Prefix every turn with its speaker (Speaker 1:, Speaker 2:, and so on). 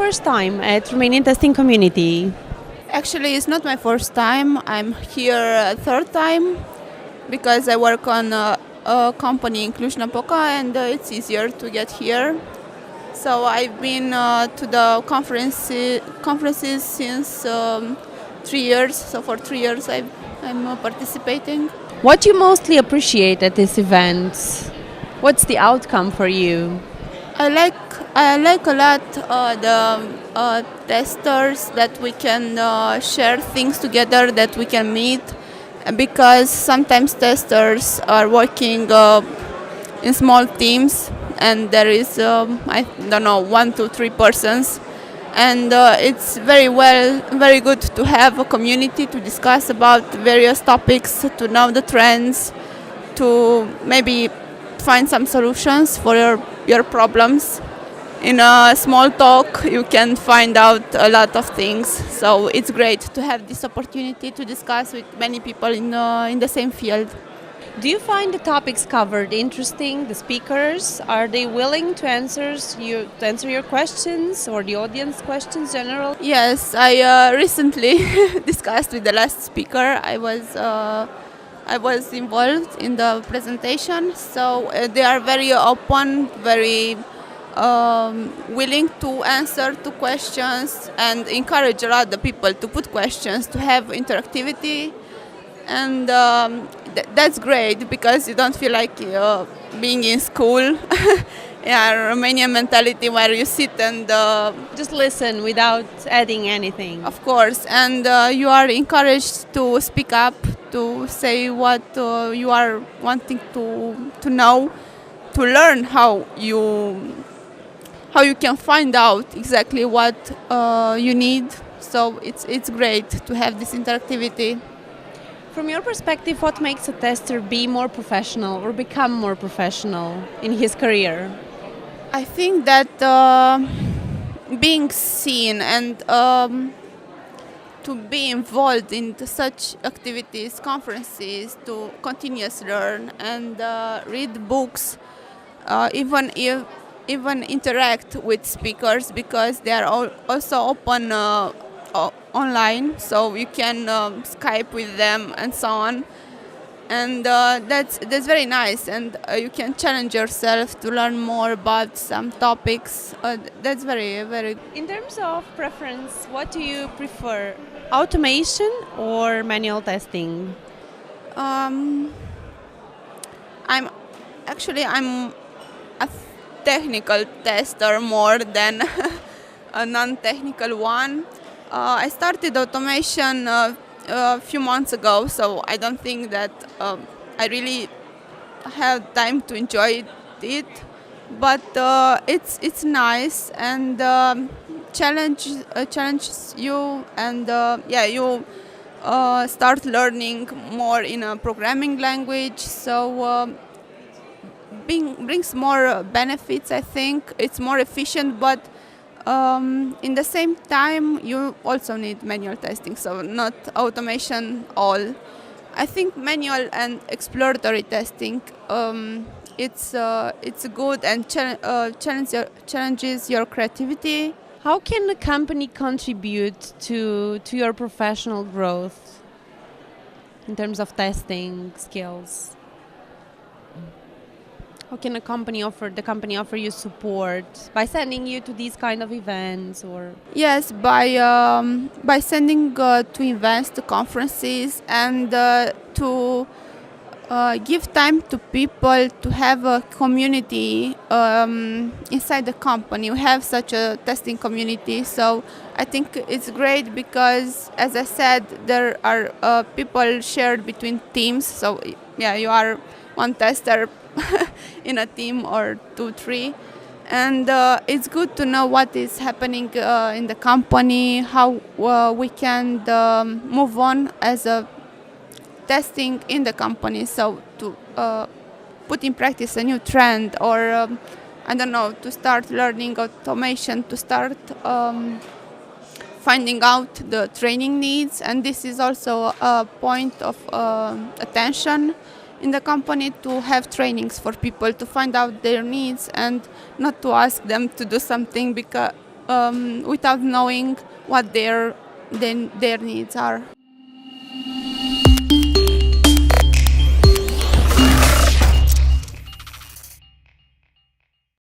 Speaker 1: first time at Romanian testing community?
Speaker 2: Actually, it's not my first time. I'm here third time because I work on a company in Cluj-Napoca and it's easier to get here. So I've been to the conferences since 3 years. So for 3 years I'm participating.
Speaker 1: What do you mostly appreciate at this event? What's the outcome for you?
Speaker 2: I like a lot the testers that we can share things together, that we can meet, because sometimes testers are working in small teams and there is I don't know 1 to 3 persons, and it's very good to have a community to discuss about various topics, to know the trends, to maybe find some solutions for your problems. In a small talk you can find out a lot of things, so it's great to have this opportunity to discuss with many people in the same field.
Speaker 1: Do you find the topics covered interesting? The speakers, are they willing to answer your questions or the audience questions general?
Speaker 2: Yes, I recently discussed with the last speaker. I was involved in the presentation, so they are very open, very willing to answer to questions and encourage a lot of people to put questions, to have interactivity, and that's great because you don't feel like being in school. Yeah, Romanian mentality where you sit and
Speaker 1: Just listen without adding anything.
Speaker 2: of course, and you are encouraged to speak up, to say what you are wanting to know, to learn how you can find out exactly what you need. So it's great to have this interactivity.
Speaker 1: From your perspective, what makes a tester be more professional or become more professional in his career?
Speaker 2: I think that being seen and to be involved in such activities, conferences, to continuously learn and read books, even interact with speakers, because they are also open online, so you can Skype with them and so on. And that's very nice, and you can challenge yourself to learn more about some topics. That's very.
Speaker 1: In terms of preference, what do you prefer? Automation or manual testing?
Speaker 2: um, I'm a technical tester more than a non-technical one. I started automation a few months ago, so I don't think that I really have time to enjoy it. But it's nice, and challenges you, and you start learning more in a programming language. So brings more benefits. I think it's more efficient, but in the same time, you also need manual testing, so not automation all. I think manual and exploratory testing, it's good and challenges your creativity.
Speaker 1: How can a company contribute to your professional growth in terms of testing skills? How can the company offer you support by sending you to these kind of events, or?
Speaker 2: Yes, by sending to events, to conferences, and to give time to people, to have a community inside the company. We have such a testing community, so I think it's great because, as I said, there are people shared between teams. So yeah, you are one tester in a team or 2, 3, and it's good to know what is happening in the company, how we can move on as a testing in the company, so to put in practice a new trend, or I don't know, to start learning automation, to start finding out the training needs. And this is also a point of attention in the company, to have trainings for people to find out their needs and not to ask them to do something without knowing what their needs are.